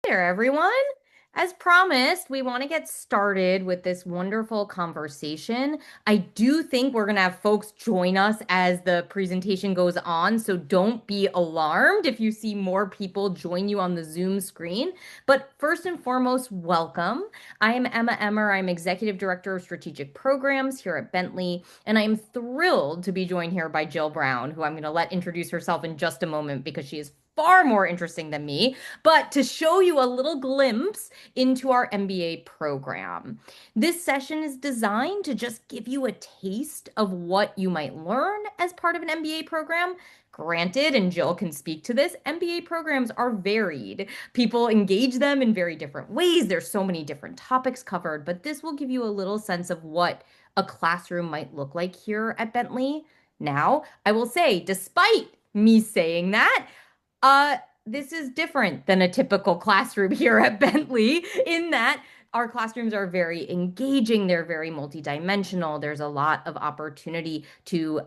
there, everyone. As promised, we want to get started with this wonderful conversation. I do think we're going to have folks join us as the presentation goes on, so don't be alarmed if you see more people join you on the Zoom screen. But first and foremost, welcome. I am Emma Emmer. I'm Executive Director of Strategic Programs here at Bentley, and I am thrilled to be joined here by Jill Brown, who I'm going to let introduce herself in just a moment because she is far more interesting than me, but to show you a little glimpse into our MBA program. This session is designed to just give you a taste of what you might learn as part of an MBA program. Granted, and Jill can speak to this, MBA programs are varied. People engage them in very different ways. There's so many different topics covered, but this will give you a little sense of what a classroom might look like here at Bentley. Now, I will say, despite me saying that, uh, this is different than a typical classroom here at Bentley in that our classrooms are very engaging. They're very multidimensional. There's a lot of opportunity to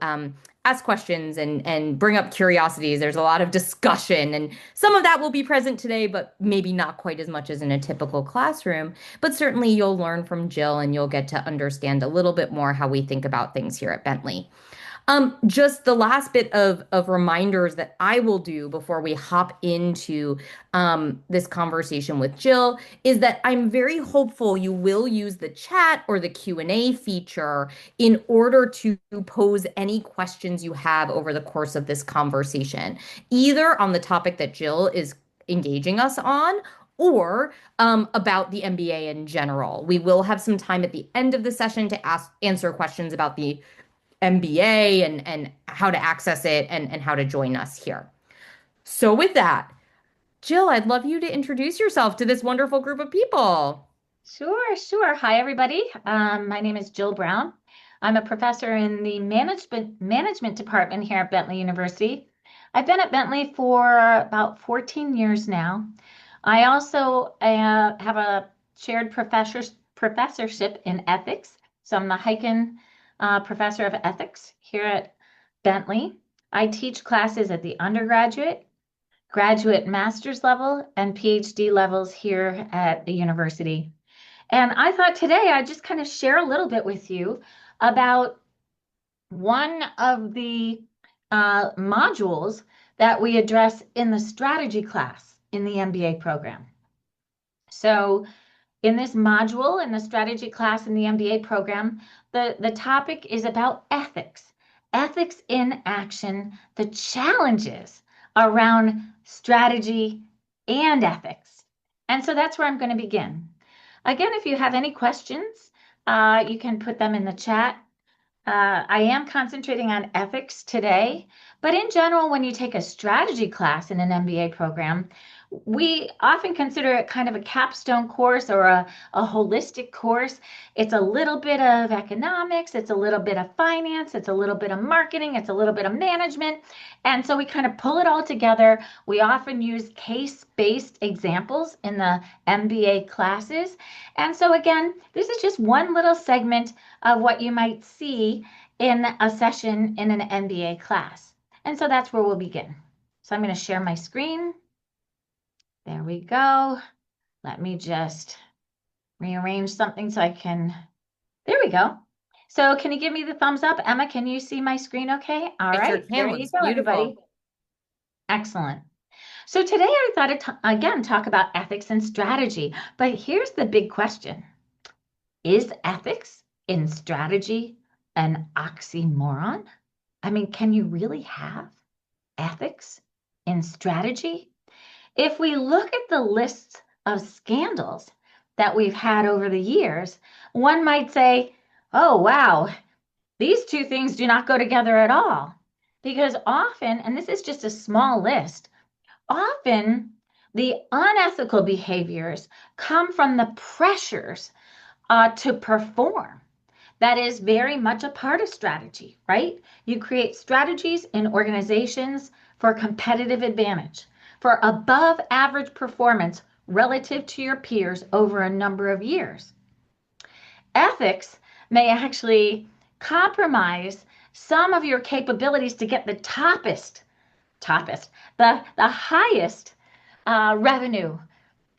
ask questions and bring up curiosities. There's a lot of discussion, and some of that will be present today, but maybe not quite as much as in a typical classroom. But certainly you'll learn from Jill and you'll get to understand a little bit more how we think about things here at Bentley. Just the last bit of reminders that I will do before we hop into this conversation with Jill is that I'm very hopeful you will use the chat or the Q&A feature in order to pose any questions you have over the course of this conversation, either on the topic that Jill is engaging us on or about the MBA in general. We will have some time at the end of the session to answer questions about the MBA and how to access it and how to join us here. So with that, Jill, I'd love you to introduce yourself to this wonderful group of people. Sure, sure. Hi, everybody. My name is Jill Brown. I'm a professor in the management department here at Bentley University. I've been at Bentley for about 14 years now. I also have a shared professorship in ethics. So I'm the Heiken Professor of Ethics here at Bentley. I teach classes at the undergraduate, graduate master's level, and PhD levels here at the university. And I thought today I'd just kind of share a little bit with you about one of the modules that we address in the strategy class in the MBA program. So in this module, in the strategy class in the MBA program, the topic is about ethics, ethics in action, the challenges around strategy and ethics. And so that's where I'm going to begin. Again, if you have any questions, you can put them in the chat. I am concentrating on ethics today, but in general, when you take a strategy class in an MBA program, we often consider it kind of a capstone course or a holistic course. It's a little bit of economics, it's a little bit of finance, it's a little bit of marketing, it's a little bit of management. And so we kind of pull it all together. We often use case-based examples in the MBA classes. And so again, this is just one little segment of what you might see in a session in an MBA class. And so that's where we'll begin. So I'm going to share my screen. There we go. Let me just rearrange something so I can, there we go. So can you give me the thumbs up? Emma, can you see my screen okay? All I sure right, there can. you Looks go, beautiful. everybody. Excellent. So today I thought to, again, talk about ethics and strategy, but here's the big question. Is ethics in strategy an oxymoron? I mean, can you really have ethics in strategy? If we look at the lists of scandals that we've had over the years, one might say, oh, wow, these two things do not go together at all. Because often, and this is just a small list, often the unethical behaviors come from the pressures to perform. That is very much a part of strategy, right? You create strategies in organizations for competitive advantage, for above average performance relative to your peers over a number of years. Ethics may actually compromise some of your capabilities to get the the highest revenue,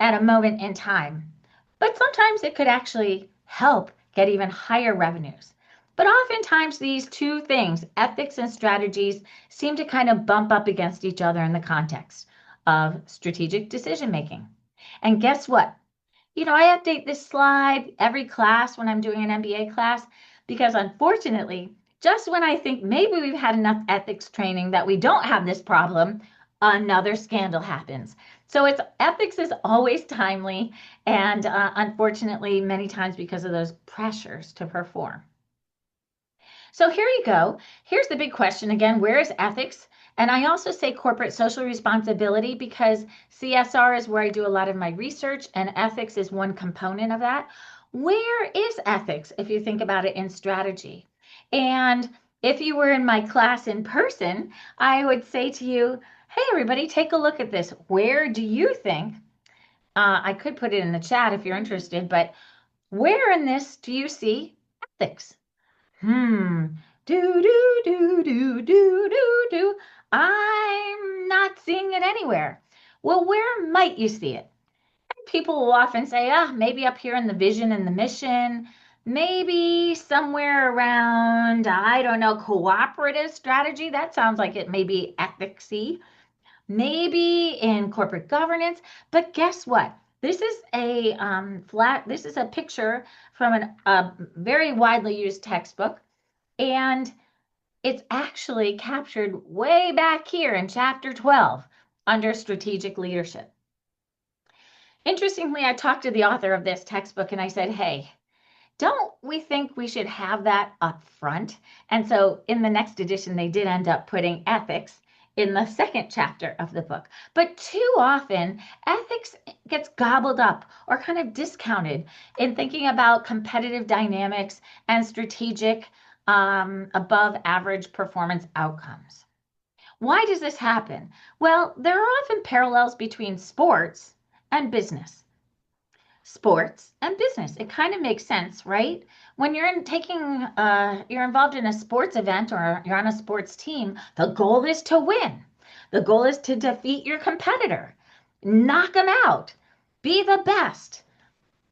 at a moment in time. But sometimes it could actually help get even higher revenues. But oftentimes, these two things, ethics and strategies, seem to kind of bump up against each other in the context of strategic decision making. And guess what? I update this slide every class when I'm doing an MBA class because unfortunately, just when I think maybe we've had enough ethics training that we don't have this problem, another scandal happens. So it's ethics is always timely and unfortunately many times because of those pressures to perform. So here you go. Here's the big question again, where is ethics? And I also say corporate social responsibility because CSR is where I do a lot of my research and ethics is one component of that. Where is ethics if you think about it in strategy? And if you were in my class in person, I would say to you, hey, everybody, take a look at this. Where do you think, I could put it in the chat if you're interested, but where in this do you see ethics? Hmm. Do, do, do, do, do, do, do. I'm not seeing it anywhere. Well, where might you see it? People will often say, maybe up here in the vision and the mission, maybe somewhere around, I don't know, cooperative strategy. That sounds like it may be ethicsy. Maybe in corporate governance. But guess what? This is a this is a picture from a very widely used textbook. And it's actually captured way back here in chapter 12 under strategic leadership. Interestingly, I talked to the author of this textbook and I said, hey, don't we think we should have that up front? And so in the next edition, they did end up putting ethics in the second chapter of the book. But too often, ethics gets gobbled up or kind of discounted in thinking about competitive dynamics and strategic above average performance outcomes. Why does this happen? Well, there are often parallels between sports and business. Sports and business. It kind of makes sense, right? When you're involved in a sports event or you're on a sports team, the goal is to win. The goal is to defeat your competitor, knock them out, be the best,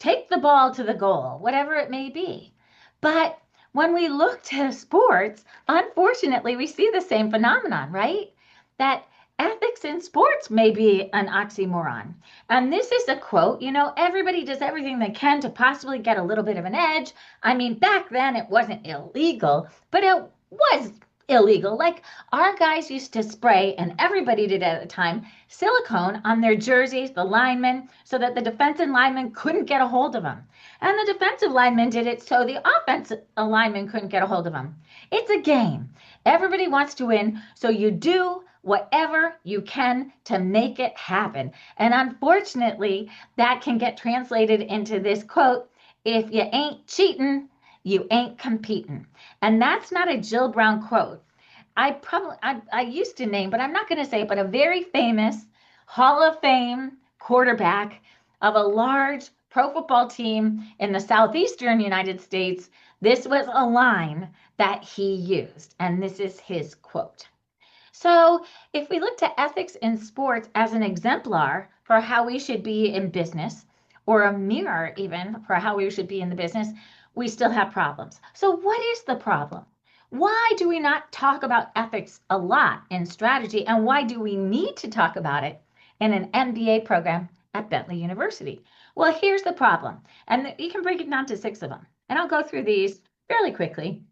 take the ball to the goal, whatever it may be. But when we look to sports, unfortunately, we see the same phenomenon, right? That ethics in sports may be an oxymoron. And this is a quote, everybody does everything they can to possibly get a little bit of an edge. I mean, back then it wasn't illegal, but it was illegal. Like our guys used to spray, and everybody did at the time, silicone on their jerseys, the linemen, so that the defensive linemen couldn't get a hold of them. And the defensive linemen did it so the offensive linemen couldn't get a hold of them. It's a game. Everybody wants to win, so you do whatever you can to make it happen. And unfortunately, that can get translated into this quote, if you ain't cheating, you ain't competing. And that's not a Jill Brown quote. I used to name, but I'm not going to say it, but a very famous Hall of Fame quarterback of a large pro football team in the southeastern United States. This was a line that he used, and this is his quote. So if we look to ethics in sports as an exemplar for how we should be in business, or a mirror even for how we should be in the business, we still have problems. So what is the problem? Why do we not talk about ethics a lot in strategy, and why do we need to talk about it in an MBA program at Bentley University? Well, here's the problem, and you can break it down to 6 of them, and I'll go through these fairly quickly.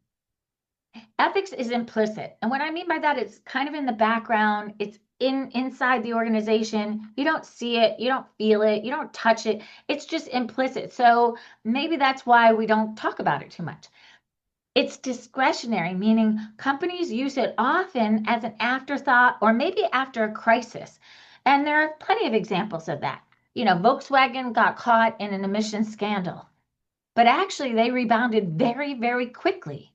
Ethics is implicit. And what I mean by that, it's kind of in the background. It's inside the organization. You don't see it, you don't feel it, you don't touch it. It's just implicit. So maybe that's why we don't talk about it too much. It's discretionary, meaning companies use it often as an afterthought or maybe after a crisis. And there are plenty of examples of that. Volkswagen got caught in an emissions scandal, but actually they rebounded very, very quickly.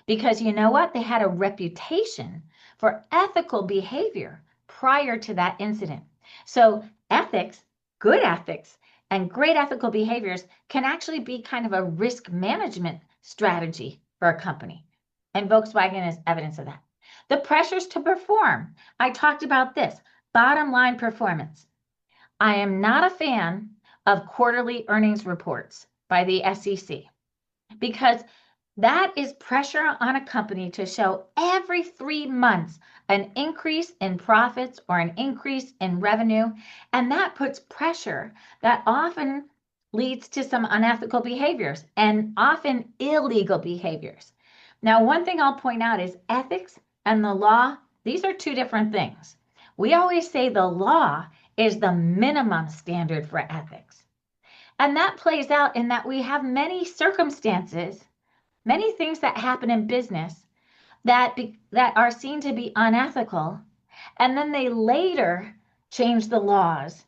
Because you know what? They had a reputation for ethical behavior prior to that incident. So ethics, good ethics, and great ethical behaviors can actually be kind of a risk management strategy for a company. And Volkswagen is evidence of that. The pressures to perform. I talked about this. Bottom line performance. I am not a fan of quarterly earnings reports by the SEC because that is pressure on a company to show every 3 months an increase in profits or an increase in revenue. And that puts pressure that often leads to some unethical behaviors and often illegal behaviors. Now, one thing I'll point out is ethics and the law, these are two different things. We always say the law is the minimum standard for ethics. And that plays out in that we have many circumstances, many things that happen in business that are seen to be unethical, and then they later change the laws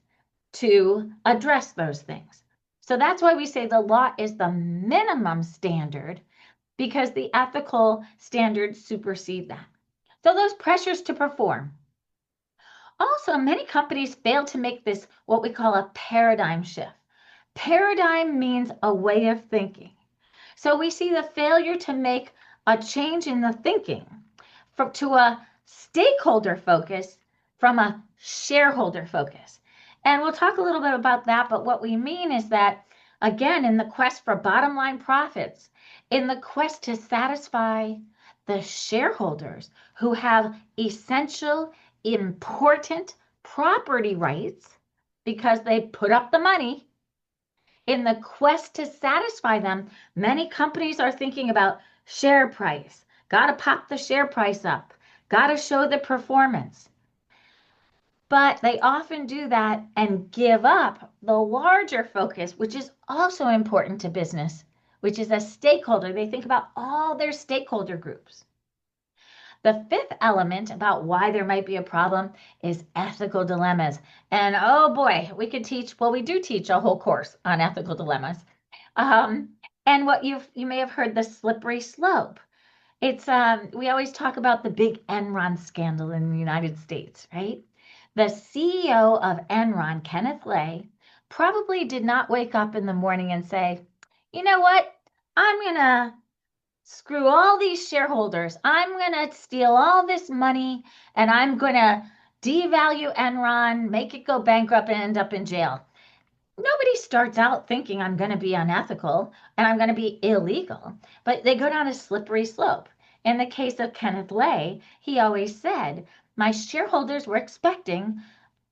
to address those things. So that's why we say the law is the minimum standard because the ethical standards supersede that. So those pressures to perform. Also, many companies fail to make this what we call a paradigm shift. Paradigm means a way of thinking. So we see the failure to make a change in the thinking to a stakeholder focus from a shareholder focus. And we'll talk a little bit about that, but what we mean is that, again, in the quest for bottom line profits, in the quest to satisfy the shareholders who have essential, important property rights because they put up the money, in the quest to satisfy them, many companies are thinking about share price. Got to pop the share price up. Got to show the performance. But they often do that and give up the larger focus, which is also important to business, which is a stakeholder. They think about all their stakeholder groups. The fifth element about why there might be a problem is ethical dilemmas. And oh boy, we could teach, well, we do teach a whole course on ethical dilemmas. Um, and what you may have heard the slippery slope. It's we always talk about the big Enron scandal in the United States, right? The CEO of Enron, Kenneth Lay, probably did not wake up in the morning and say, you know what? I'm gonna screw all these shareholders. I'm going to steal all this money and I'm going to devalue Enron, make it go bankrupt and end up in jail. Nobody starts out thinking I'm going to be unethical and I'm going to be illegal, but they go down a slippery slope. In the case of Kenneth Lay, he always said, my shareholders were expecting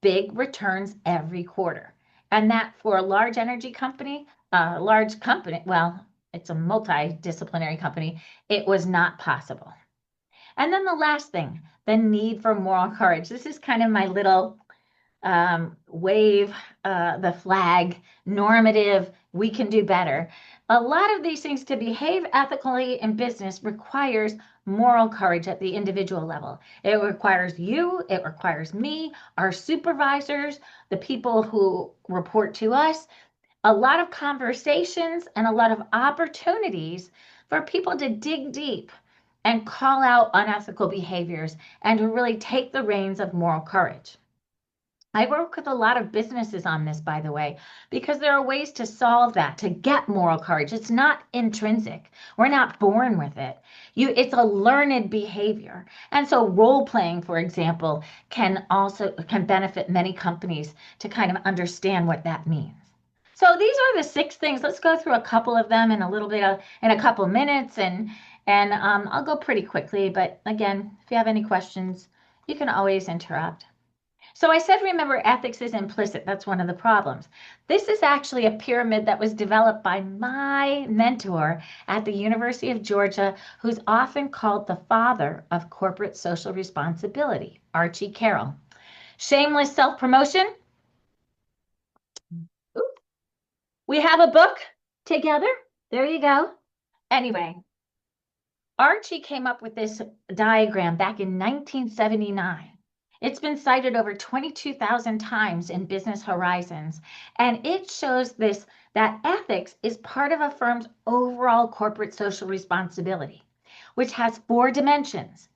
big returns every quarter. And that for a large energy company, well, it's a multidisciplinary company, it was not possible. And then the last thing, the need for moral courage. This is kind of my little wave the flag, normative, we can do better. A lot of these things to behave ethically in business requires moral courage at the individual level. It requires you, it requires me, our supervisors, the people who report to us, a lot of conversations and a lot of opportunities for people to dig deep and call out unethical behaviors and to really take the reins of moral courage. I work with a lot of businesses on this, by the way, because there are ways to solve that, to get moral courage. It's not intrinsic. We're not born with it. It's a learned behavior. And so role playing, for example, can benefit many companies to kind of understand what that means. So these are the 6 things. Let's go through a couple of them in in a couple minutes, and I'll go pretty quickly. But again, if you have any questions, you can always interrupt. So I said, remember, ethics is implicit. That's one of the problems. This is actually a pyramid that was developed by my mentor at the University of Georgia, who's often called the father of corporate social responsibility, Archie Carroll. Shameless self-promotion. We have a book together. There you go. Anyway, Archie came up with this diagram back in 1979. It's been cited over 22,000 times in Business Horizons, and it shows that ethics is part of a firm's overall corporate social responsibility, which has 4 dimensions.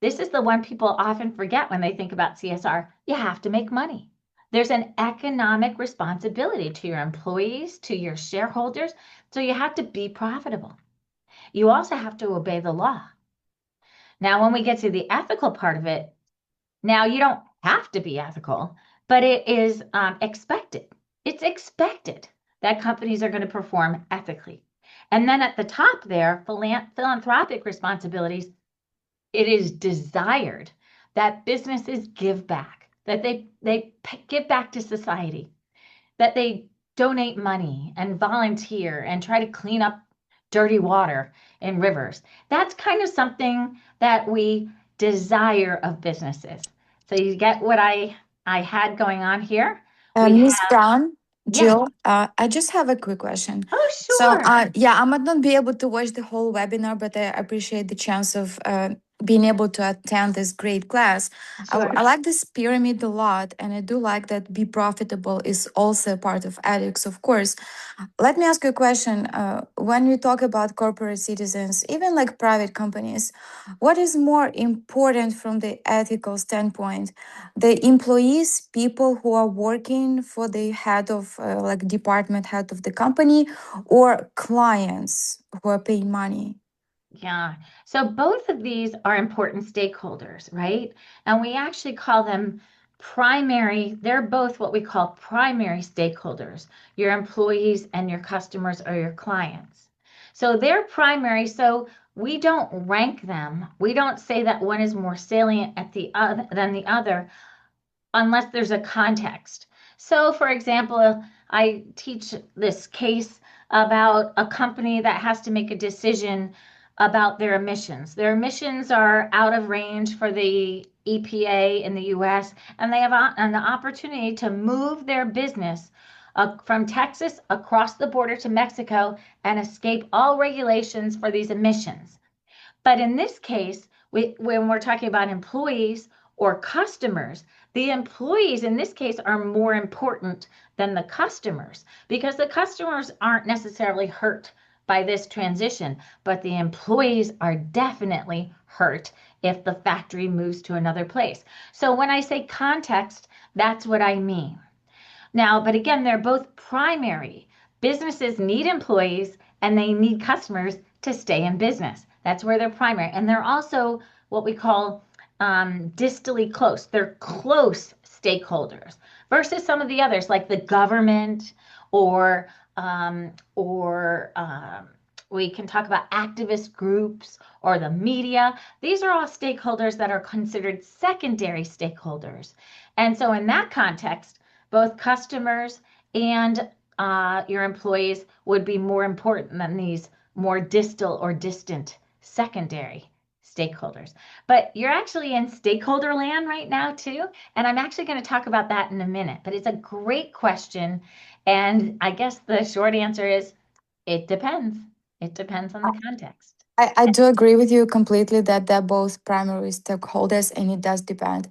This is the one people often forget when they think about CSR. You have to make money. There's an economic responsibility to your employees, to your shareholders, so you have to be profitable. You also have to obey the law. Now, when we get to the ethical part of it, now you don't have to be ethical, but it is expected. It's expected that companies are going to perform ethically. And then at the top there, philanthropic responsibilities, it is desired that businesses give back, that they give back to society, that they donate money and volunteer and try to clean up dirty water in rivers. That's kind of something that we desire of businesses. So you get what I had going on here. We Miss have, Brown, yes. Jill, I just have a quick question. Oh, So, sure. yeah, I might not be able to watch the whole webinar, but I appreciate the chance of being able to attend this great class. I Sure. like this pyramid a lot, and I do like that be profitable is also a part of ethics, of course. Let me ask you a question. When we talk about corporate citizens, even like private companies, what is more important from the ethical standpoint? The employees, people who are working for the head of, like department head of the company, or clients who are paying money? Yeah. So both of these are important stakeholders, right? And we actually call them they're both what we call primary stakeholders, your employees and your customers or your clients. So they're primary. So we don't rank them. We don't say that one is more salient at the other than the other unless there's a context. So, for example, I teach this case about a company that has to make a decision about their emissions. Their emissions are out of range for the EPA in the US, and they have an opportunity to move their business from Texas across the border to Mexico and escape all regulations for these emissions. But in this case, when we're talking about employees or customers, the employees in this case are more important than the customers because the customers aren't necessarily hurt by this transition, but the employees are definitely hurt if the factory moves to another place. So when I say context, that's what I mean. Now, but again, they're both primary. Businesses need employees and they need customers to stay in business. That's where they're primary. And they're also what we call distally close. They're close stakeholders versus some of the others like the government or we can talk about activist groups or the media. These are all stakeholders that are considered secondary stakeholders. And so in that context, both customers and your employees would be more important than these more distal or distant secondary stakeholders. But you're actually in stakeholder land right now, too. And I'm actually going to talk about that in a minute. But it's a great question. And I guess the short answer is it depends. It depends on the context. I do agree with you completely that they're both primary stakeholders and it does depend.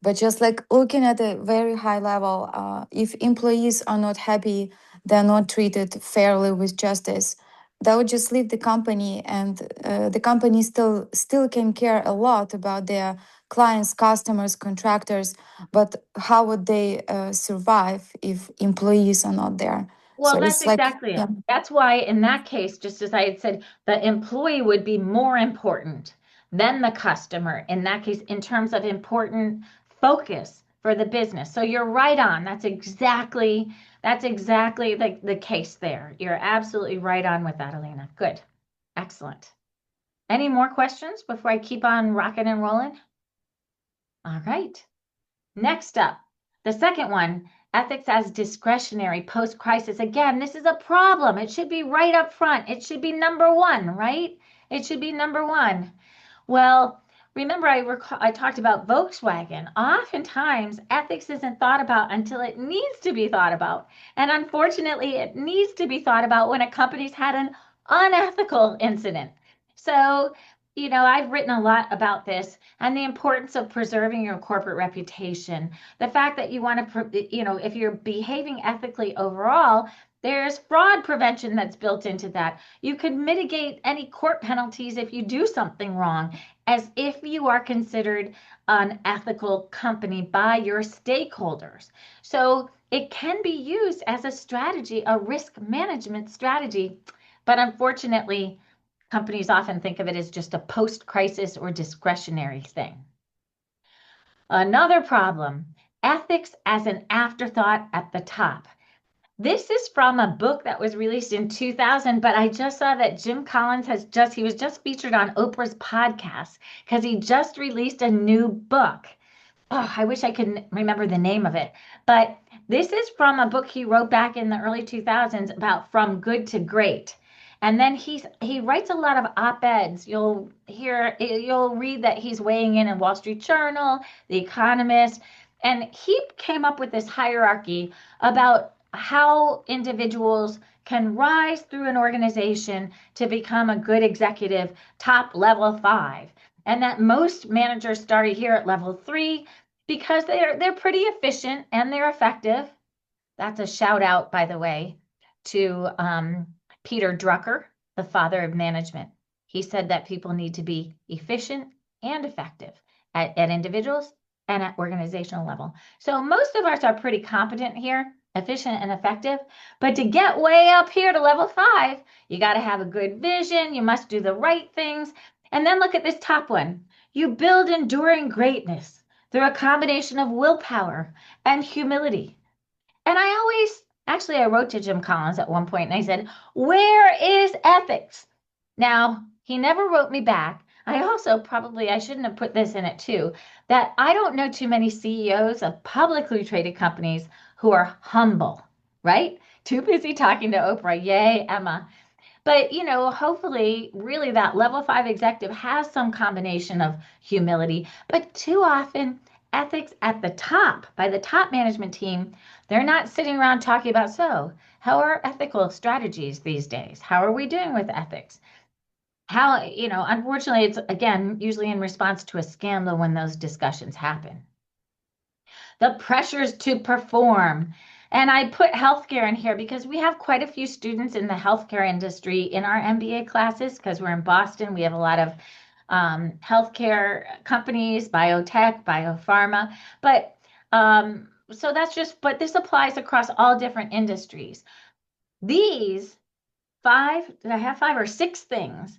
But just like looking at a very high level, if employees are not happy, they're not treated fairly with justice, they would just leave the company, and the company still can care a lot about their clients, customers, contractors. But how would they survive if employees are not there? So Well, that's it's like, exactly yeah. it. That's why, in that case, just as I had said, the employee would be more important than the customer in that case, in terms of important focus for the business. So you're right on. That's exactly the case there. You're absolutely right on with that, Elena. Good. Excellent. Any more questions before I keep on rocking and rolling? All right. Next up, the second one, ethics as discretionary post-crisis. Again, this is a problem. It should be right up front. It should be number one, right? It should be number one. Well, remember I talked about Volkswagen. Oftentimes, ethics isn't thought about until it needs to be thought about. And unfortunately, it needs to be thought about when a company's had an unethical incident. So, I've written a lot about this and the importance of preserving your corporate reputation. The fact that you want to, if you're behaving ethically overall, there's fraud prevention that's built into that. You could mitigate any court penalties if you do something wrong, as if you are considered an ethical company by your stakeholders. So it can be used as a strategy, a risk management strategy. But unfortunately, companies often think of it as just a post-crisis or discretionary thing. Another problem Ethics as an Afterthought at the Top. This is from a book that was released in 2000, but I just saw that Jim Collins he was just featured on Oprah's podcast because he just released a new book. Oh, I wish I could remember the name of it. But this is from a book he wrote back in the early 2000s about From Good to Great. And then he writes a lot of op-eds. You'll read that he's weighing in Wall Street Journal, The Economist, and he came up with this hierarchy about how individuals can rise through an organization to become a good executive, top level 5, and that most managers start here at level 3 because they're pretty efficient and they're effective. That's a shout out, by the way, to Peter Drucker, the father of management. He said that people need to be efficient and effective at individuals and at organizational level. So most of us are pretty competent here, efficient and effective. But to get way up here to level 5, you got to have a good vision. You must do the right things. And then look at this top one. You build enduring greatness through a combination of willpower and humility. And I wrote to Jim Collins at one point and I said, where is ethics? Now, he never wrote me back. I shouldn't have put this in it too, that I don't know too many CEOs of publicly traded companies who are humble, right? Too busy talking to Oprah. Yay, Emma. But, hopefully, really that level 5 executive has some combination of humility. But too often, ethics at the top, by the top management team, they're not sitting around talking about, so how are ethical strategies these days? How are we doing with ethics? How, unfortunately, it's again, usually in response to a scandal when those discussions happen. The pressures to perform. And I put healthcare in here because we have quite a few students in the healthcare industry in our MBA classes because we're in Boston. We have a lot of healthcare companies, biotech, biopharma. But but this applies across all different industries. These did I have 5 or 6 things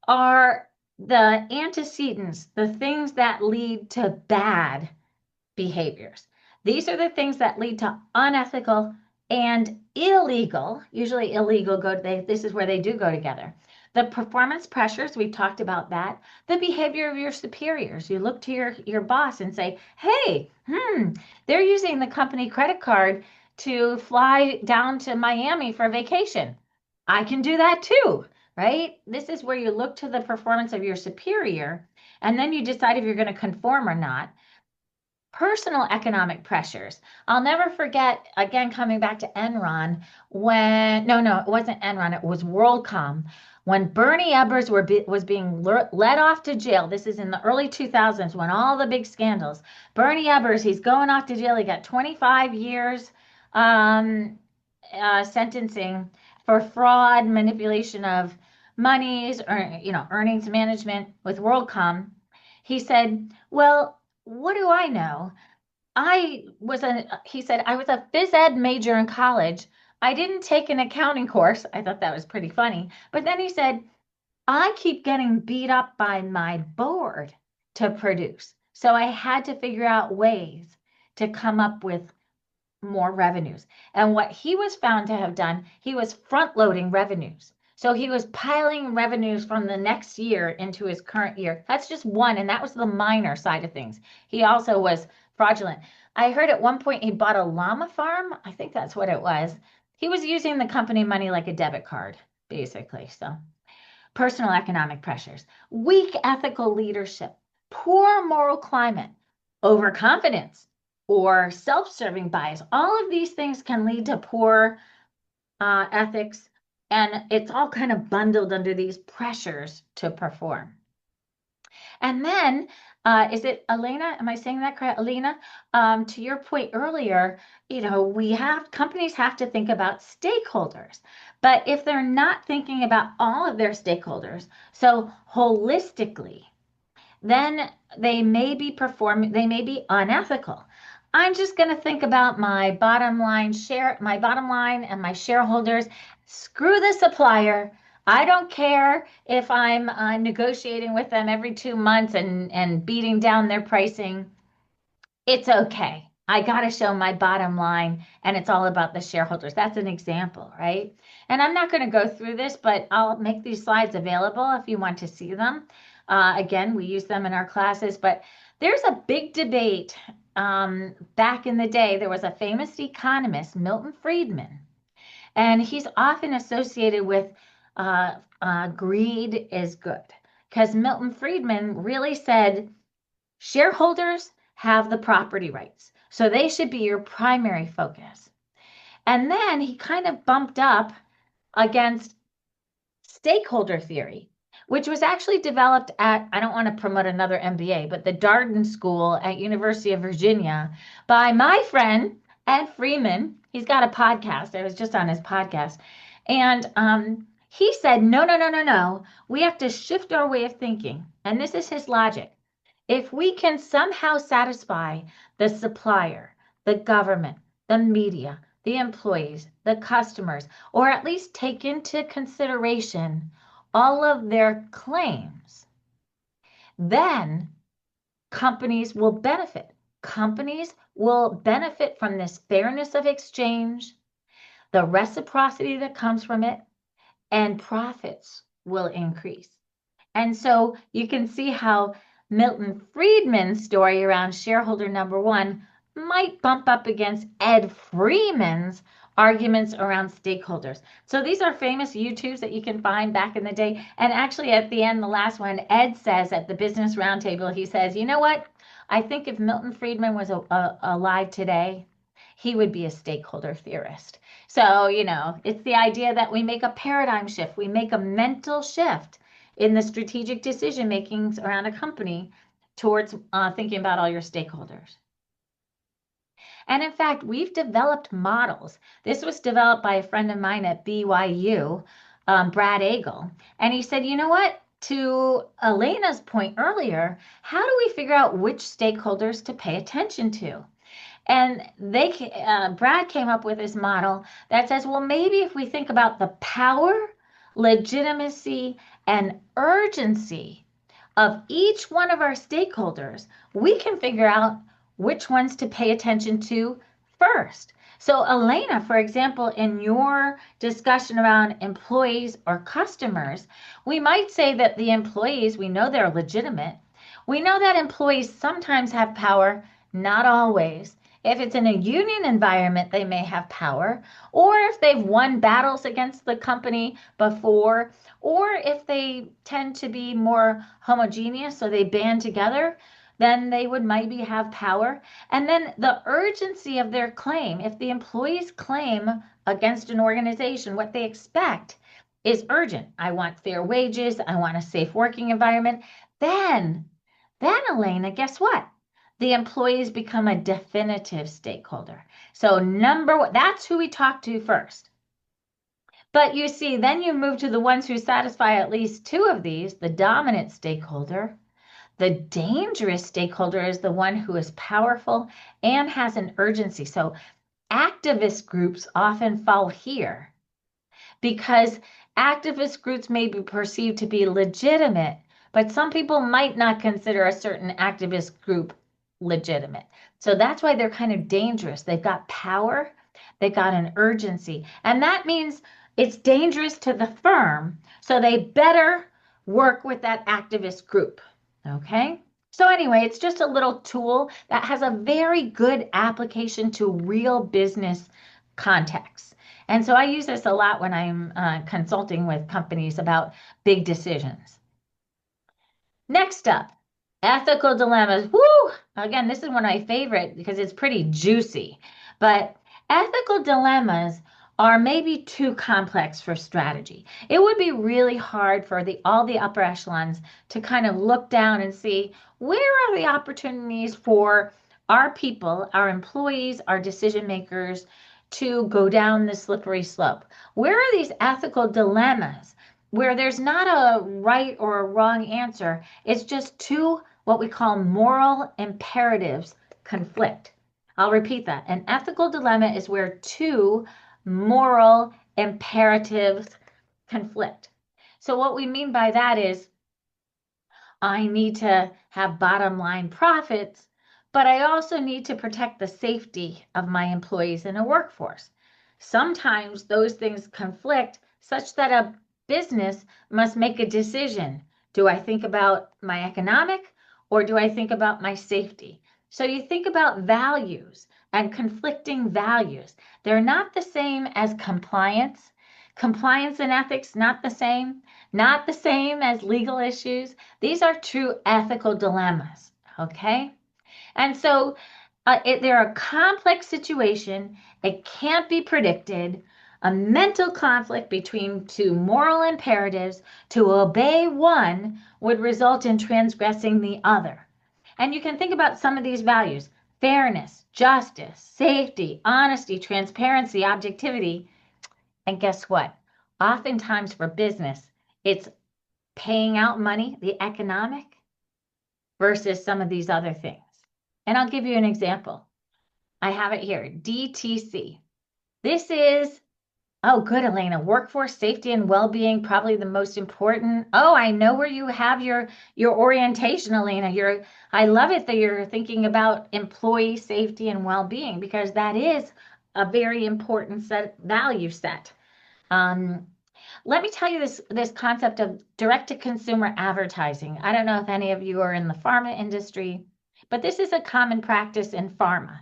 are the antecedents, the things that lead to bad behaviors. These are the things that lead to unethical and illegal. Usually illegal this is where they do go together. The performance pressures, we've talked about that. The behavior of your superiors. You look to your boss and say, hey, they're using the company credit card to fly down to Miami for vacation. I can do that too, right? This is where you look to the performance of your superior, and then you decide if you're going to conform or not. Personal economic pressures. I'll never forget, again, coming back to Enron, no, it wasn't Enron, it was WorldCom. When Bernie Ebbers was being led off to jail, this is in the early 2000s when all the big scandals. Bernie Ebbers, he's going off to jail. He got 25 years sentencing for fraud, manipulation of monies, or earnings management with WorldCom. He said, well, what do I know? He said, I was a phys ed major in college. I didn't take an accounting course. I thought that was pretty funny. But then he said, I keep getting beat up by my board to produce. So I had to figure out ways to come up with more revenues. And what he was found to have done, he was front loading revenues. So he was piling revenues from the next year into his current year. That's just one, and that was the minor side of things. He also was fraudulent. I heard at one point he bought a llama farm. I think that's what it was. He was using the company money like a debit card, basically. So personal economic pressures, weak ethical leadership, poor moral climate, overconfidence, or self-serving bias. All of these things can lead to poor ethics, and it's all kind of bundled under these pressures to perform. And then, is it Elena? Am I saying that correct? Elena, to your point earlier, companies have to think about stakeholders. But if they're not thinking about all of their stakeholders, so holistically, then they may be unethical. I'm just going to think about my bottom line and my shareholders. Screw the supplier. I don't care if I'm negotiating with them every 2 months and beating down their pricing. It's okay. I got to show my bottom line, and it's all about the shareholders. That's an example, right? And I'm not going to go through this, but I'll make these slides available if you want to see them. Again, we use them in our classes, but there's a big debate. Back in the day, there was a famous economist, Milton Friedman, and he's often associated with greed is good, because Milton Friedman really said shareholders have the property rights, so they should be your primary focus. And then he kind of bumped up against stakeholder theory, which was actually developed at, I don't want to promote another MBA, but the Darden School at University of Virginia by my friend Ed Freeman. He's got a podcast. I was just on his podcast. And he said, no, no, no, no, no. We have to shift our way of thinking. And this is his logic. If we can somehow satisfy the supplier, the government, the media, the employees, the customers, or at least take into consideration all of their claims, then companies will benefit. Companies will benefit from this fairness of exchange, the reciprocity that comes from it, and profits will increase. And so you can see how Milton Friedman's story around shareholder number one might bump up against Ed Freeman's arguments around stakeholders. So these are famous YouTubes that you can find back in the day. And actually, at the end, the last one, Ed says at the Business Roundtable, he says, you know what? I think if Milton Friedman was alive today, he would be a stakeholder theorist. So, it's the idea that we make a paradigm shift, we make a mental shift in the strategic decision makings around a company towards thinking about all your stakeholders. And in fact, we've developed models. This was developed by a friend of mine at BYU, Brad Agel. And he said, you know what? To Elena's point earlier, how do we figure out which stakeholders to pay attention to? And Brad came up with this model that says, well, maybe if we think about the power, legitimacy, and urgency of each one of our stakeholders, we can figure out which ones to pay attention to first. So Elena, for example, in your discussion around employees or customers, we might say that the employees, we know they're legitimate. We know that employees sometimes have power, not always. If it's in a union environment, they may have power, or if they've won battles against the company before, or if they tend to be more homogeneous, so they band together, then they would maybe have power. And then the urgency of their claim, if the employees claim against an organization, what they expect is urgent. I want fair wages, I want a safe working environment. Then Elena, guess what? The employees become a definitive stakeholder. So number one, that's who we talk to first. But you see, then you move to the ones who satisfy at least two of these, the dominant stakeholder. The dangerous stakeholder is the one who is powerful and has an urgency. So activist groups often fall here because activist groups may be perceived to be legitimate, but some people might not consider a certain activist group legitimate. So that's why they're kind of dangerous. They've got power, they've got an urgency, and that means it's dangerous to the firm, so they better work with that activist group. Okay? So anyway, it's just a little tool that has a very good application to real business contexts. And so I use this a lot when I'm consulting with companies about big decisions. Next up, ethical dilemmas. Woo! Again, this is one of my favorite because it's pretty juicy. But ethical dilemmas are maybe too complex for strategy. It would be really hard for all the upper echelons to kind of look down and see where are the opportunities for our people, our employees, our decision makers to go down the slippery slope. Where are these ethical dilemmas where there's not a right or a wrong answer? It's just two what we call moral imperatives conflict. I'll repeat that. An ethical dilemma is where two moral imperatives conflict. So what we mean by that is I need to have bottom line profits, but I also need to protect the safety of my employees in a workforce. Sometimes those things conflict such that a business must make a decision. Do I think about my economic or do I think about my safety? So you think about values and conflicting values. They're not the same as compliance. Compliance and ethics, not the same. Not the same as legal issues. These are true ethical dilemmas, okay? And so they're a complex situation. It can't be predicted. A mental conflict between two moral imperatives to obey one would result in transgressing the other. And you can think about some of these values: fairness, justice, safety, honesty, transparency, objectivity. And guess what? Oftentimes for business, it's paying out money, the economic, versus some of these other things. And I'll give you an example. I have it here, DTC. This is, oh, good, Elena, workforce safety and well-being, probably the most important. Oh, I know where you have your orientation, Elena. I love it that you're thinking about employee safety and well-being, because that is a very important value set. Let me tell you this concept of direct-to-consumer advertising. I don't know if any of you are in the pharma industry, but this is a common practice in pharma.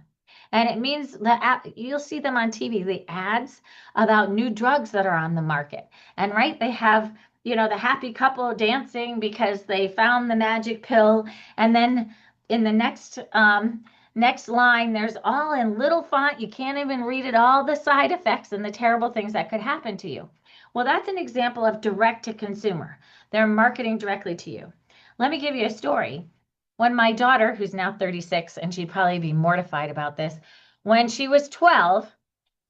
And it means that you'll see them on TV, the ads about new drugs that are on the market. And right, they have, the happy couple dancing because they found the magic pill. And then in the next line, there's all in little font. You can't even read it, all the side effects and the terrible things that could happen to you. Well, that's an example of direct to consumer. They're marketing directly to you. Let me give you a story. When my daughter, who's now 36, and she'd probably be mortified about this, when she was 12,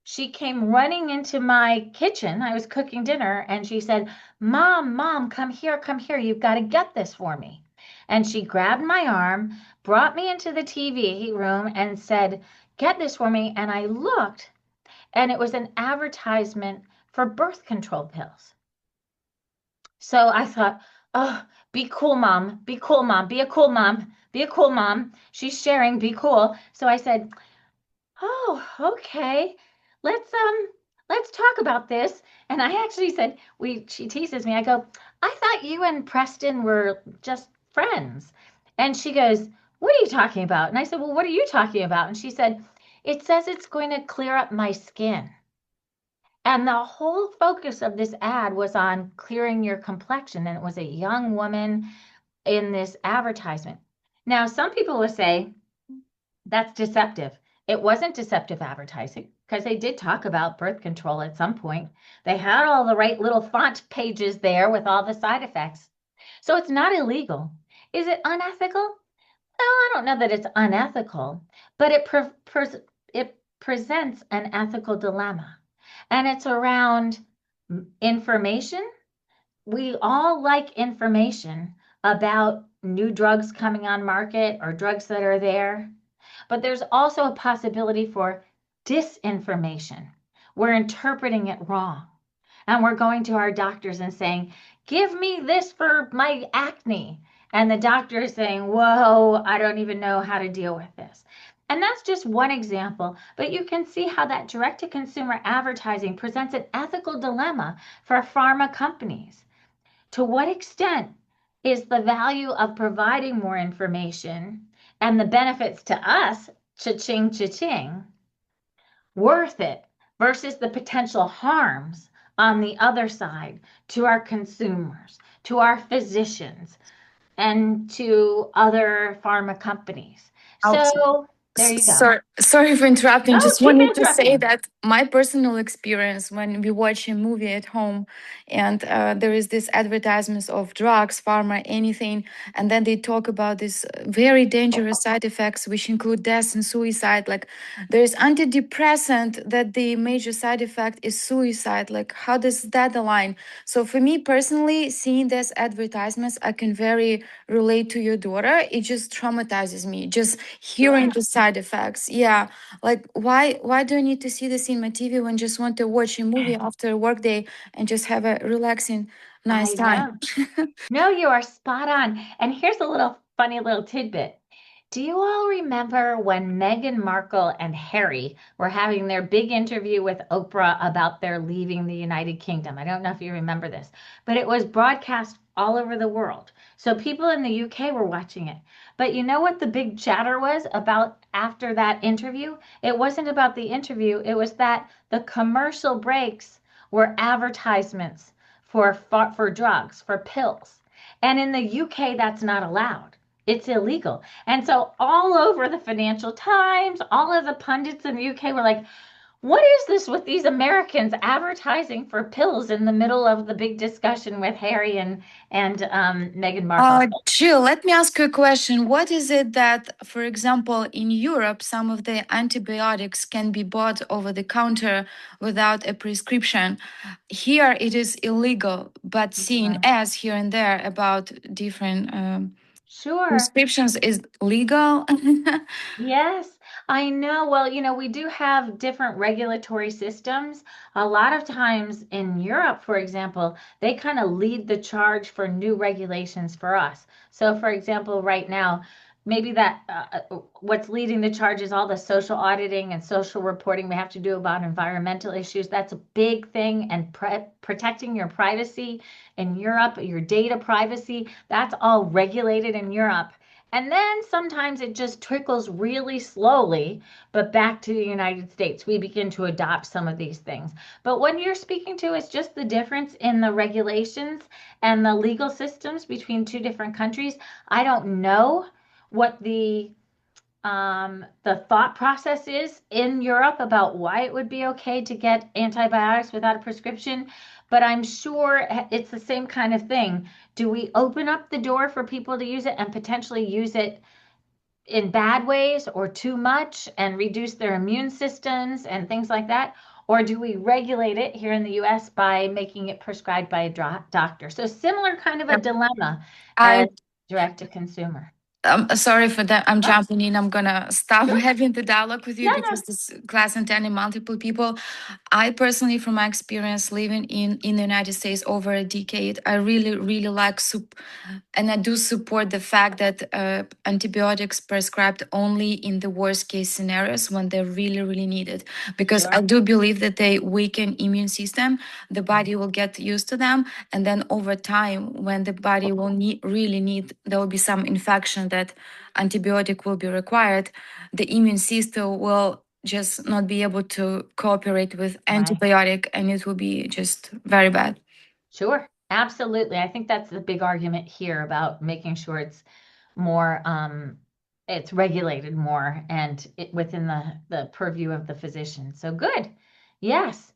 she came running into my kitchen. I was cooking dinner, and she said, Mom, come here, you've got to get this for me. And she grabbed my arm, brought me into the TV room, and said, get this for me. And I looked, and it was an advertisement for birth control pills. So I thought, oh, be cool, mom. Be cool, mom. Be a cool mom. Be a cool mom. She's sharing. Be cool. So I said, oh, okay. Let's talk about this. And I actually said, she teases me. I go, I thought you and Preston were just friends. And she goes, what are you talking about? And I said, well, what are you talking about? And she said, it says it's going to clear up my skin. And the whole focus of this ad was on clearing your complexion. And it was a young woman in this advertisement. Now, some people will say that's deceptive. It wasn't deceptive advertising, because they did talk about birth control at some point. They had all the right little font pages there with all the side effects. So it's not illegal. Is it unethical? Well, I don't know that it's unethical, but it presents an ethical dilemma. And it's around information. We all like information about new drugs coming on market or drugs that are there. But there's also a possibility for disinformation. We're interpreting it wrong. And we're going to our doctors and saying, give me this for my acne. And the doctor is saying, whoa, I don't even know how to deal with this. And that's just one example, but you can see how that direct-to-consumer advertising presents an ethical dilemma for pharma companies. To what extent is the value of providing more information and the benefits to us, cha-ching, cha-ching, worth it versus the potential harms on the other side to our consumers, to our physicians, and to other pharma companies? So there you go. Sorry for interrupting. Oh, Just keep wanted to say interrupting. that my personal experience when we watch a movie at home and there is this advertisements of drugs, pharma, anything, and then they talk about these very dangerous side effects, which include death and suicide. Like there is antidepressant that the major side effect is suicide. Like how does that align? So for me personally, seeing these advertisements, I can very relate to your daughter. It just traumatizes me. Just hearing Sure. the side effects. Yeah. Like why do I need to see this in my TV when I just want to watch a movie after a work day and just have a relaxing, nice I time? know. No, you are spot on. And here's a little funny little tidbit. Do you all remember when Meghan Markle and Harry were having their big interview with Oprah about their leaving the United Kingdom? I don't know if you remember this, but it was broadcast all over the world. So people in the UK were watching it. But you know what the big chatter was about after that interview? It wasn't about the interview, it was that the commercial breaks were advertisements for drugs, for pills. And in the UK, that's not allowed. It's illegal. And so all over the Financial Times, all of the pundits in the UK were like, what is this with these Americans advertising for pills in the middle of the big discussion with Harry and Meghan Markle? Jill, let me ask you a question. What is it that, for example, in Europe, some of the antibiotics can be bought over the counter without a prescription? Here it is illegal, but seen Yeah. as here and there about different Sure. prescriptions is legal. Yes, I know. Well, we do have different regulatory systems. A lot of times in Europe, for example, they kind of lead the charge for new regulations for us. So, for example, right now, maybe what's leading the charge is all the social auditing and social reporting we have to do about environmental issues. That's a big thing. And protecting your privacy in Europe, your data privacy, that's all regulated in Europe. And then sometimes it just trickles really slowly, but back to the United States, we begin to adopt some of these things. But what you're speaking to is just the difference in the regulations and the legal systems between two different countries. I don't know what the thought process is in Europe about why it would be okay to get antibiotics without a prescription, but I'm sure it's the same kind of thing. Do we open up the door for people to use it and potentially use it in bad ways or too much and reduce their immune systems and things like that? Or do we regulate it here in the US by making it prescribed by a doctor? So similar kind of a dilemma I as direct to consumer. Sorry for that. I'm Oh, jumping in. I'm gonna stop sure. having the dialogue with you Yeah, because no, this class intending multiple people. I personally, from my experience living in the United States over a decade, I really like and I do support the fact that antibiotics prescribed only in the worst case scenarios when they're really needed. Because I sure. do believe that they weaken immune system, the body will get used to them, and then over time, when the body will really need, there will be some infection that antibiotic will be required. The immune system will just not be able to cooperate with Right. antibiotic, and it will be just very bad. Sure. Absolutely. I think that's the big argument here about making sure more, it's regulated more and within the purview of the physician. So good. Yes.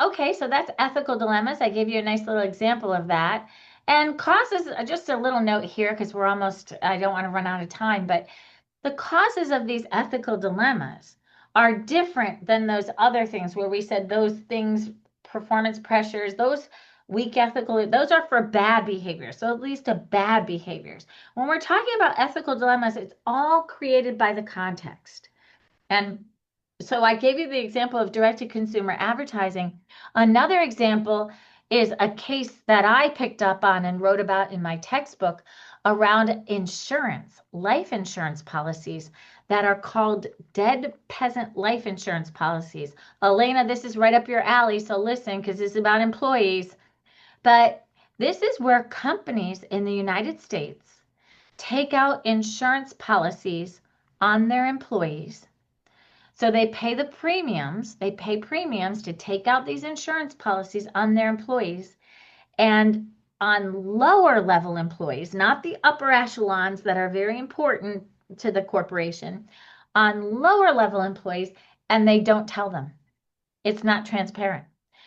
Okay, so that's ethical dilemmas. I gave you a nice little example of that. And causes, just a little note here because I don't want to run out of time, but the causes of these ethical dilemmas are different than those other things where we said those things, performance pressures, those weak ethical, those are for bad behaviors. So it leads to bad behaviors. When we're talking about ethical dilemmas, it's all created by the context. And so I gave you the example of direct to consumer advertising. Another example is a case that I picked up on and wrote about in my textbook around insurance, life insurance policies that are called dead peasant life insurance policies. Elena, this is right up your alley, so listen because this is about employees. But this is where companies in the United States take out insurance policies on their employees, so they pay premiums to take out these insurance policies on their employees, and on lower level employees, not the upper echelons that are very important to the corporation, on lower level employees, and they don't tell them. It's not transparent.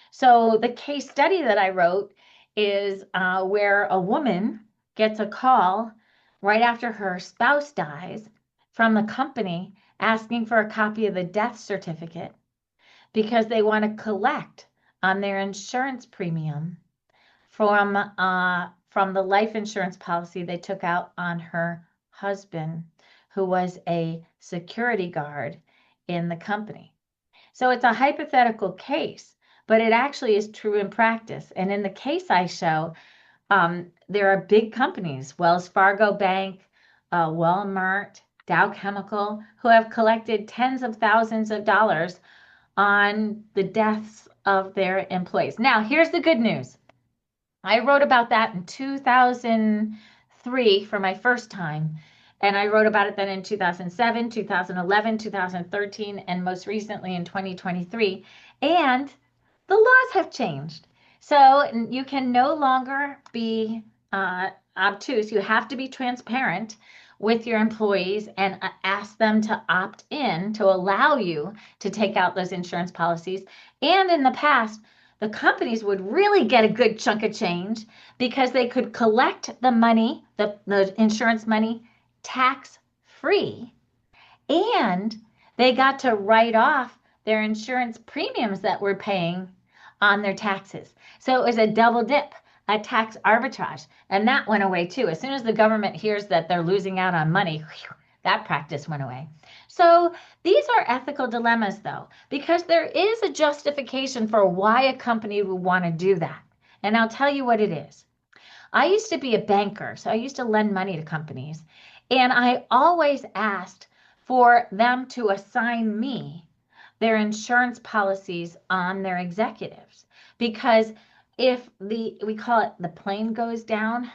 So the case study that I wrote is where a woman gets a call right after her spouse dies from the company asking for a copy of the death certificate because they want to collect on their insurance premium from the life insurance policy they took out on her husband, who was a security guard in the company. So it's a hypothetical case, but it actually is true in practice. And in the case I show, there are big companies, Wells Fargo Bank, Walmart, Dow Chemical, who have collected tens of thousands of dollars on the deaths of their employees. Now, here's the good news. I wrote about that in 2003 for my first time. And I wrote about it then in 2007, 2011, 2013, and most recently in 2023. And the laws have changed. So you can no longer be obtuse. You have to be transparent with your employees and ask them to opt in to allow you to take out those insurance policies. And in the past, the companies would really get a good chunk of change because they could collect the money, the insurance money, tax free, and they got to write off their insurance premiums that we're paying on their taxes. So it was a double dip, a tax arbitrage. And that went away too. As soon as the government hears that they're losing out on money, whew, that practice went away. So these are ethical dilemmas, though, because there is a justification for why a company would want to do that. And I'll tell you what it is. I used to be a banker, so I used to lend money to companies. And I always asked for them to assign me their insurance policies on their executives. Because if we call it the plane goes down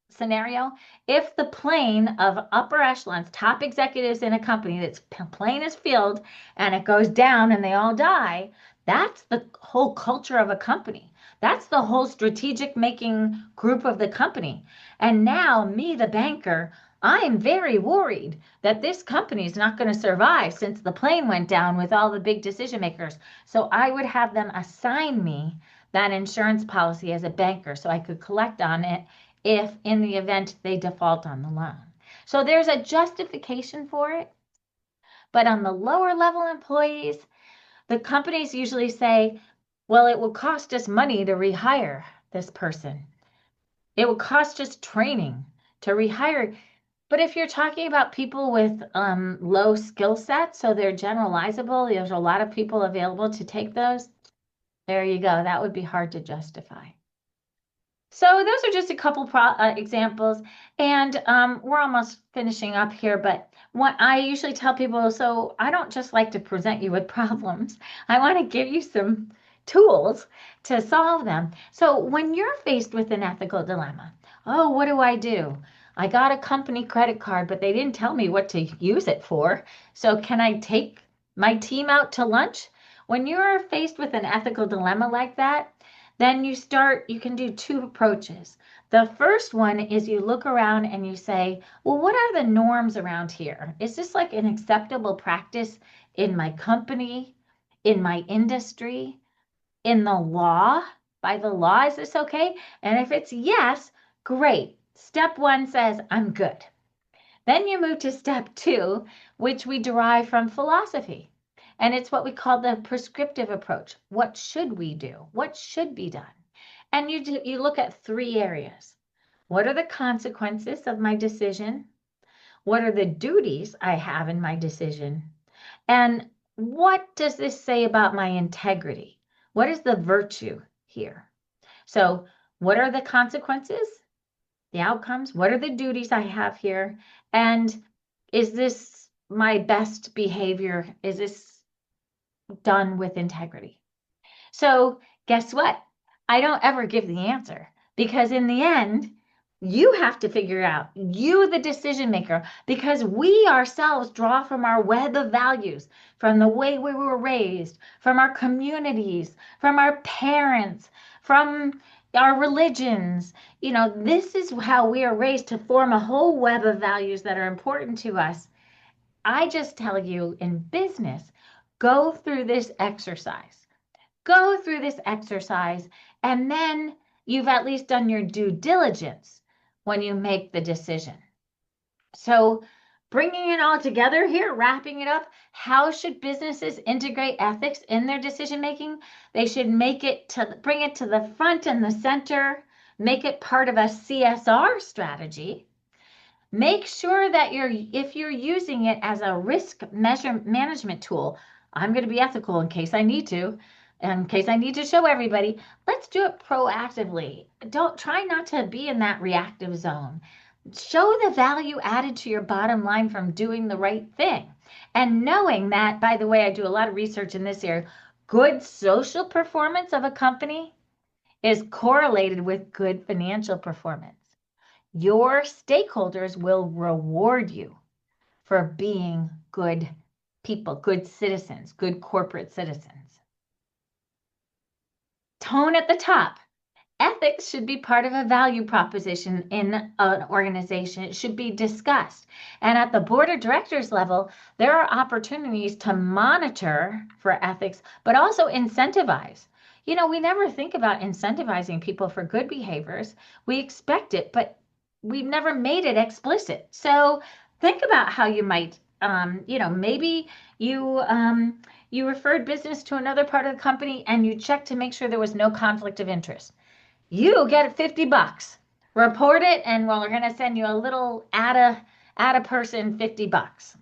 scenario, if the plane of upper echelons, top executives in a company, that's plane is filled and it goes down and they all die, that's the whole culture of a company. That's the whole strategic making group of the company. And now me, the banker, I am very worried that this company is not going to survive since the plane went down with all the big decision makers. So I would have them assign me that insurance policy as a banker so I could collect on it if in the event they default on the loan. So there's a justification for it. But on the lower level employees, the companies usually say, well, it will cost us money to rehire this person. It will cost us training to rehire. But if you're talking about people with low skill sets, so they're generalizable, there's a lot of people available to take those, there you go. That would be hard to justify. So those are just a couple examples, and we're almost finishing up here, but what I usually tell people, so I don't just like to present you with problems. I want to give you some tools to solve them. So when you're faced with an ethical dilemma, oh, what do? I got a company credit card, but they didn't tell me what to use it for. So can I take my team out to lunch? When you're faced with an ethical dilemma like that, then you can do two approaches. The first one is you look around and you say, well, what are the norms around here? Is this like an acceptable practice in my company, in my industry, in the law? By the law, is this okay? And if it's yes, great. Step one says, I'm good. Then you move to step two, which we derive from philosophy. And it's what we call the prescriptive approach. What should we do? What should be done? And you look at three areas. What are the consequences of my decision? What are the duties I have in my decision? And what does this say about my integrity? What is the virtue here? So what are the consequences? The outcomes? What are the duties I have here? And is this my best behavior? Is this done with integrity? So guess what? I don't ever give the answer because in the end, you have to figure out, you, the decision maker, because we ourselves draw from our web of values, from the way we were raised, from our communities, from our parents, from our religions. This is how we are raised to form a whole web of values that are important to us. I just tell you in business, go through this exercise. Go through this exercise, and then you've at least done your due diligence when you make the decision. So bringing it all together here, wrapping it up, how should businesses integrate ethics in their decision making? They should bring it to the front and the center, make it part of a CSR strategy. Make sure that if you're using it as a risk management tool, I'm going to be ethical in case I need to show everybody. Let's do it proactively. Don't try not to be in that reactive zone. Show the value added to your bottom line from doing the right thing. And knowing that, by the way, I do a lot of research in this area, good social performance of a company is correlated with good financial performance. Your stakeholders will reward you for being good people, good citizens, good corporate citizens. Tone at the top. Ethics should be part of a value proposition in an organization. It should be discussed. And at the board of directors level, there are opportunities to monitor for ethics, but also incentivize. We never think about incentivizing people for good behaviors. We expect it, but we've never made it explicit. So think about how you might, maybe you referred business to another part of the company and you checked to make sure there was no conflict of interest. You get $50. Report it, and we're going to send you a little add a person $50.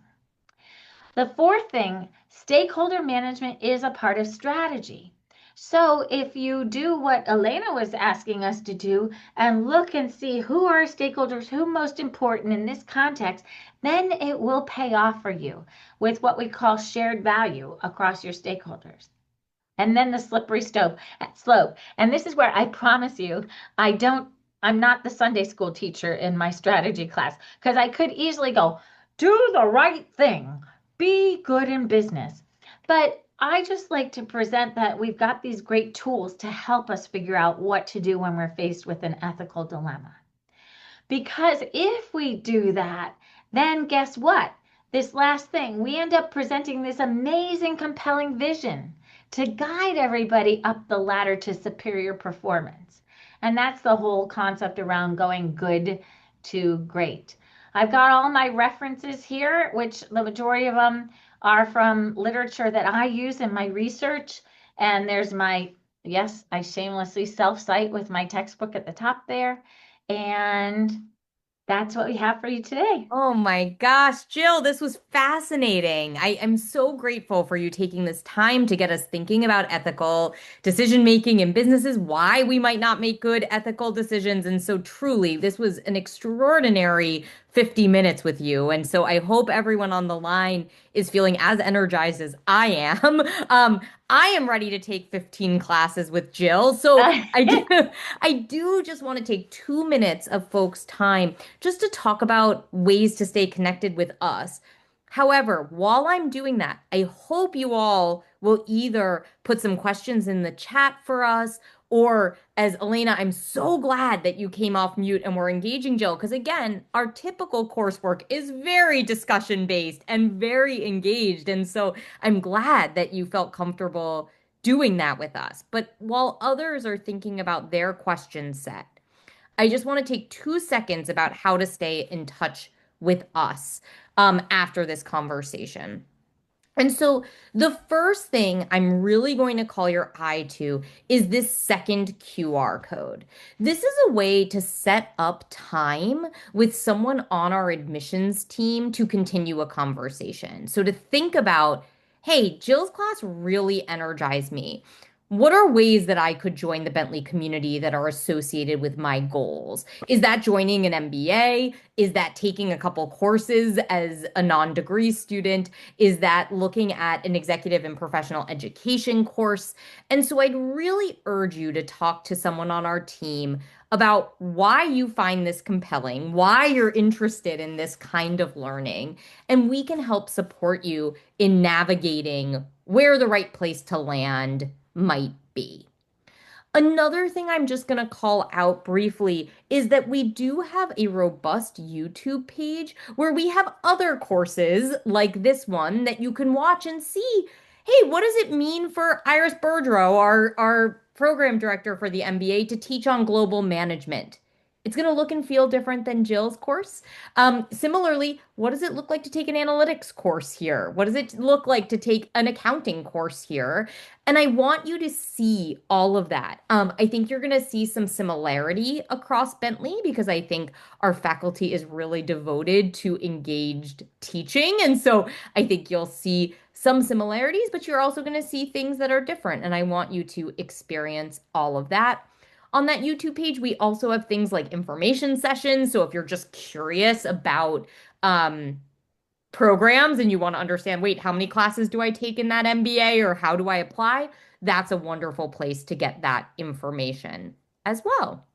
The fourth thing, stakeholder management is a part of strategy. So if you do what Elena was asking us to do and look and see who are stakeholders, who most important in this context, then it will pay off for you with what we call shared value across your stakeholders. And then the slippery slope. And this is where I promise you, I'm not the Sunday school teacher in my strategy class, because I could easily go, do the right thing, be good in business. But I just like to present that we've got these great tools to help us figure out what to do when we're faced with an ethical dilemma. Because if we do that, then guess what? This last thing, we end up presenting this amazing, compelling vision to guide everybody up the ladder to superior performance. And that's the whole concept around going good to great. I've got all my references here, which the majority of them are from literature that I use in my research. And there's yes, I shamelessly self-cite with my textbook at the top there. And that's what we have for you today. Oh my gosh, Jill, this was fascinating. I am so grateful for you taking this time to get us thinking about ethical decision making in businesses, why we might not make good ethical decisions. And so, truly, this was an extraordinary 50 minutes with you. And so, I hope everyone on the line is feeling as energized as I am. I am ready to take 15 classes with Jill. So, I do just want to take 2 minutes of folks' time just to talk about ways to stay connected with us. However, while I'm doing that, I hope you all will either put some questions in the chat for us, or as Elena, I'm so glad that you came off mute and were engaging Jill, because again, our typical coursework is very discussion based and very engaged. And so I'm glad that you felt comfortable doing that with us. But while others are thinking about their question set, I just want to take 2 seconds about how to stay in touch with us after this conversation. And so the first thing I'm really going to call your eye to is this second QR code. This is a way to set up time with someone on our admissions team to continue a conversation. So to think about, hey, Jill's class really energized me. What are ways that I could join the Bentley community that are associated with my goals? Is that joining an MBA? Is that taking a couple courses as a non-degree student? Is that looking at an executive and professional education course? And so I'd really urge you to talk to someone on our team about why you find this compelling, why you're interested in this kind of learning, and we can help support you in navigating where the right place to land might be. Another thing I'm just going to call out briefly is that we do have a robust YouTube page where we have other courses like this one that you can watch and see, hey, what does it mean for Iris Bergero, our program director for the MBA, to teach on global management? It's going to look and feel different than Jill's course. Similarly, what does it look like to take an analytics course here? What does it look like to take an accounting course here? And I want you to see all of that. I think you're going to see some similarity across Bentley because I think our faculty is really devoted to engaged teaching. And so I think you'll see some similarities, but you're also going to see things that are different. And I want you to experience all of that. On that YouTube page, we also have things like information sessions. So if you're just curious about um, programs and you want to understand, wait, how many classes do I take in that MBA or how do I apply? That's a wonderful place to get that information as well.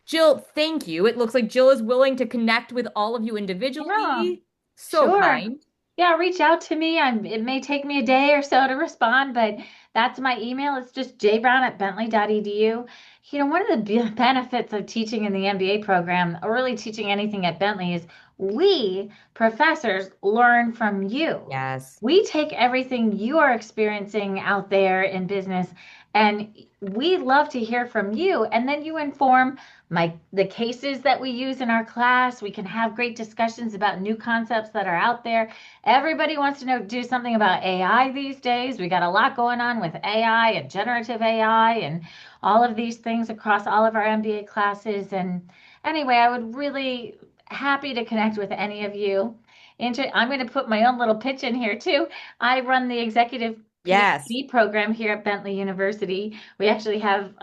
Jill, thank you. It looks like Jill is willing to connect with all of you Yeah, individually. So sure. kind. Yeah, reach out to me. It may take me a day or so to respond, but that's my email. It's just jbrown@bentley.edu. You know, one of the benefits of teaching in the MBA program, or really teaching anything at Bentley, is we professors learn from you. Yes. We take everything you are experiencing out there in business, and we love to hear from you. And then you inform the cases that we use in our class. We can have great discussions about new concepts that are out there. Everybody wants to do something about AI these days. We got a lot going on with AI and generative AI and all of these things across all of our MBA classes. And anyway, I would really happy to connect with any of you. I'm going to put my own little pitch in here too. I run the executive Yes. PhD program here at Bentley University. We actually have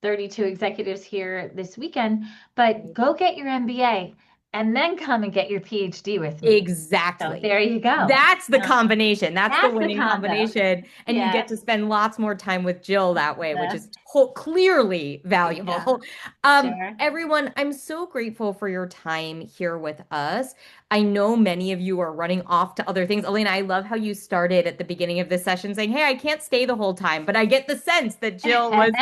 32 executives here this weekend, but go get your MBA and then come and get your PhD with me. So Exactly. there you go. That's the combination. That's the That's the winning combo. combination. And you get Yes. to spend lots more time with Jill that way, which The, is clearly yeah, valuable. sure. Everyone, I'm so grateful for your time here with us. I know many of you are running off to other things. Elena, I love how you started at the beginning of this session saying, hey, I can't stay the whole time, but I get the sense that Jill was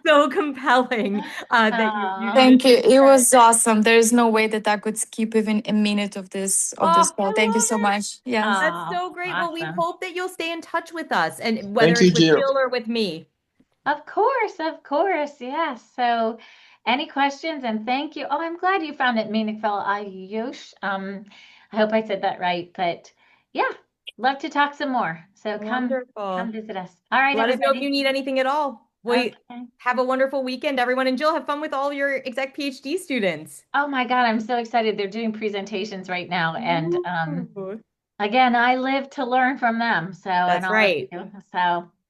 so compelling that you Oh, needed Thank you. to It stay. was awesome. There is no way that I could skip even a minute of this Oh, call. I Thank you love so it. much. Yes. That's oh, so great. Well, we awesome. hope that you'll stay in touch with us and whether Thank you, it's with Jill. Jill or with me. Of course, of course. Yes. So any questions? And thank you. Oh, I'm glad you found it meaningful, Ayush. I hope I said that right, but yeah, love to talk some more. So come Wonderful. visit us. All right, Let us know if you everybody. need anything at all. Wait, Okay. have a wonderful weekend, everyone. And Jill, have fun with all your exec PhD students. Oh my God, I'm so excited. They're doing presentations right now. And Ooh. again, I live to learn from them. So, and That's all of right. you. So,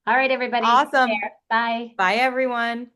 all right, everybody, take Awesome. care. Bye. Bye, everyone.